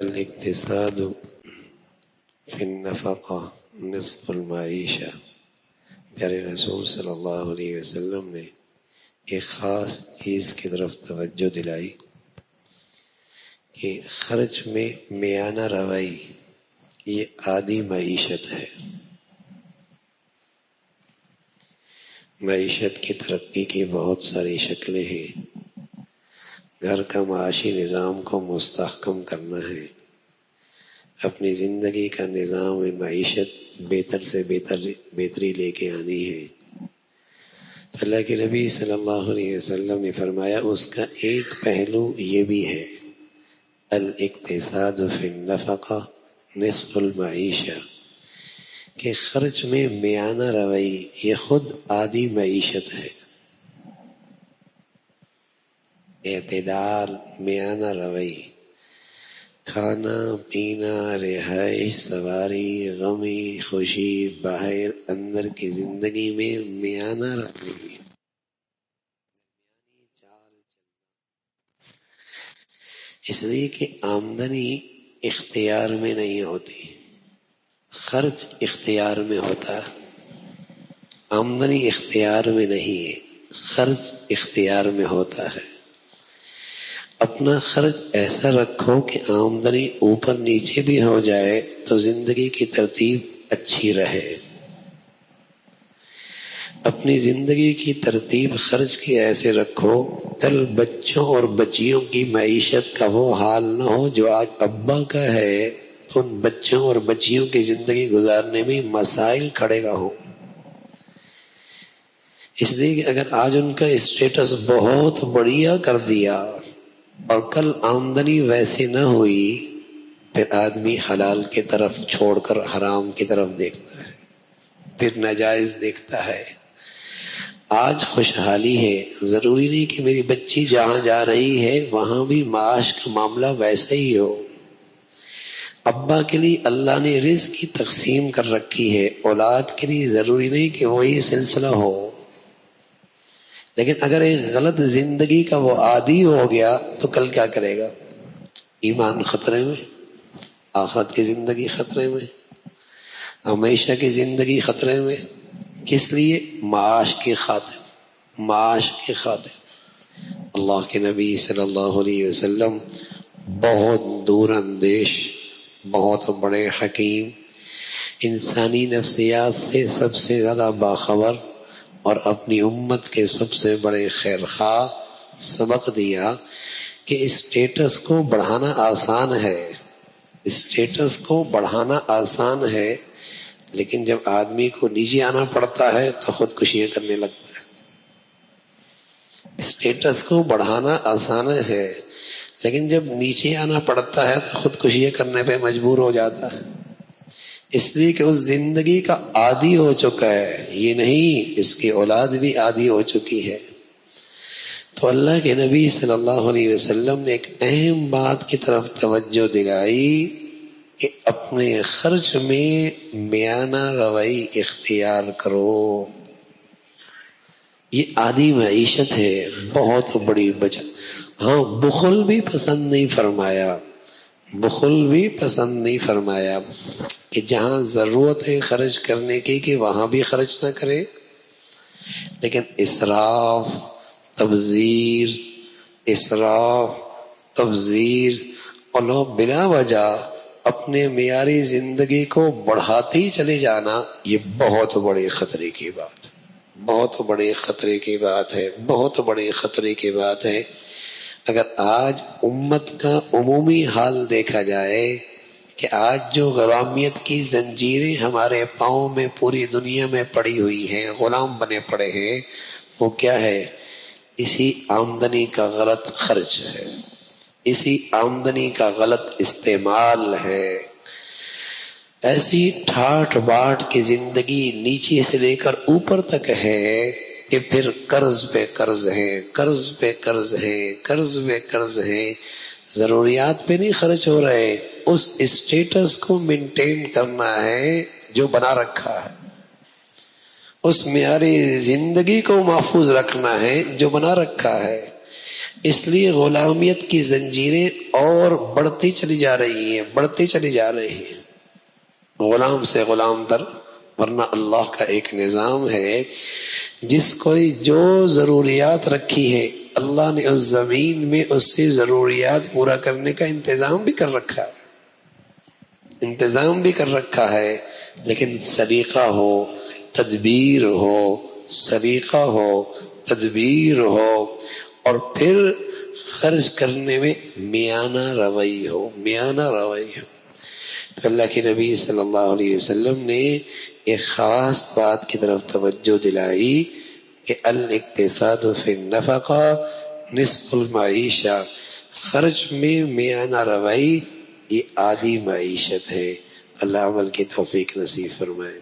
الاقتصاد فی النفقہ نصف المعیشہ۔ پیارے رسول صلی اللہ علیہ وسلم نے ایک خاص چیز کی طرف توجہ دلائی کہ خرچ میں میانہ روی یہ آدھی معیشت ہے۔ معیشت کی ترقی کی بہت ساری شکلیں ہیں۔ گھر کا معاشی نظام کو مستحکم کرنا ہے، اپنی زندگی کا نظام معیشت بہتر سے بہتری لے کے آنی ہے۔ تو اللہ کے نبی صلی اللہ علیہ وسلم نے فرمایا اس کا ایک پہلو یہ بھی ہے، الاقتصاد فی النفقہ نصف المعیشہ، کہ خرچ میں میانہ روی یہ خود آدھی معیشت ہے۔ اعتدال، میانہ روی، کھانا پینا، رہائش، سواری، غمی، خوشی، باہر اندر کی زندگی میں میانہ روی، اس لیے کہ آمدنی اختیار میں نہیں ہوتی، خرچ اختیار میں ہوتا ہے۔ آمدنی اختیار میں نہیں ہے، خرچ اختیار میں ہوتا ہے۔ اپنا خرچ ایسا رکھو کہ آمدنی اوپر نیچے بھی ہو جائے تو زندگی کی ترتیب اچھی رہے۔ اپنی زندگی کی ترتیب خرچ کی ایسے رکھو کل بچوں اور بچیوں کی معیشت کا وہ حال نہ ہو جو آج ابا کا ہے، تو ان بچوں اور بچیوں کی زندگی گزارنے میں مسائل کھڑے نہ ہوں۔ اس لیے کہ اگر آج ان کا اسٹیٹس بہت بڑھیا کر دیا اور کل آمدنی ویسے نہ ہوئی، پھر آدمی حلال کی طرف چھوڑ کر حرام کی طرف دیکھتا ہے، پھر ناجائز دیکھتا ہے۔ آج خوشحالی ہے، ضروری نہیں کہ میری بچی جہاں جا رہی ہے وہاں بھی معاش کا معاملہ ویسا ہی ہو۔ ابا کے لیے اللہ نے رزق کی تقسیم کر رکھی ہے، اولاد کے لیے ضروری نہیں کہ وہی سلسلہ ہو۔ لیکن اگر ایک غلط زندگی کا وہ عادی ہو گیا تو کل کیا کرے گا؟ ایمان خطرے میں، آخرت کی زندگی خطرے میں، ہمیشہ کی زندگی خطرے میں۔ کس لیے؟ معاش کی خاطر، معاش کی خاطر۔ اللہ کے نبی صلی اللہ علیہ وسلم بہت دور اندیش، بہت بڑے حکیم، انسانی نفسیات سے سب سے زیادہ باخبر اور اپنی امت کے سب سے بڑے خیر خواہ، سبق دیا کہ اسٹیٹس کو بڑھانا آسان ہے، اسٹیٹس کو بڑھانا آسان ہے، لیکن جب آدمی کو نیچے آنا پڑتا ہے تو خودکشیاں کرنے لگتا ہے۔ اسٹیٹس کو بڑھانا آسان ہے، لیکن جب نیچے آنا پڑتا ہے تو خودکشیاں کرنے پہ مجبور ہو جاتا ہے، اس لیے کہ اس زندگی کا عادی ہو چکا ہے۔ یہ نہیں، اس کی اولاد بھی عادی ہو چکی ہے۔ تو اللہ کے نبی صلی اللہ علیہ وسلم نے ایک اہم بات کی طرف توجہ دلائی کہ اپنے خرچ میں میانہ روی اختیار کرو۔ یہ آدھی معیشت ہے، بہت بڑی بچت۔ ہاں، بخل بھی پسند نہیں فرمایا، بخل بھی پسند نہیں فرمایا کہ جہاں ضرورت ہے خرچ کرنے کی کہ وہاں بھی خرچ نہ کرے، لیکن اسراف، تبذیر، اسراف، تبذیر اور لوگ بلا وجہ اپنے معیاری زندگی کو بڑھاتی چلے جانا، یہ بہت بڑے خطرے کی بات ہے، بہت بڑے خطرے کی بات ہے، بہت بڑے خطرے کی بات ہے۔ اگر آج امت کا عمومی حال دیکھا جائے کہ آج جو غلامیت کی زنجیریں ہمارے پاؤں میں پوری دنیا میں پڑی ہوئی ہیں، غلام بنے پڑے ہیں، وہ کیا ہے؟ اسی آمدنی کا غلط خرچ ہے، اسی آمدنی کا غلط استعمال ہے۔ ایسی ٹھاٹ باٹ کی زندگی نیچے سے لے کر اوپر تک ہے کہ پھر قرض پہ قرض ہے، قرض پہ قرض ہے، قرض پہ قرض ہے، ضروریات پہ نہیں خرچ ہو رہے، اس اسٹیٹس کو مینٹین کرنا ہے جو بنا رکھا ہے، اس معیاری زندگی کو محفوظ رکھنا ہے جو بنا رکھا ہے۔ اس لیے غلامیت کی زنجیریں اور بڑھتی چلی جا رہی ہیں غلام سے غلام تر. ورنہ اللہ کا ایک نظام ہے، جس کوئی جو ضروریات رکھی ہے اللہ نے اس زمین میں اس سے ضروریات پورا کرنے کا انتظام بھی کر رکھا ہے، لیکن سلیقہ ہو، تدبیر ہو اور پھر خرچ کرنے میں میانہ روی ہو. تو اللہ کے نبی صلی اللہ علیہ وسلم نے ایک خاص بات کی طرف توجہ دلائی کہ الاقتصاد فی النفقہ نصف المعیشہ، خرچ میں میانہ روی یہ آدھی معیشت ہے. اللہ عمل کی توفیق نصیب فرمائے.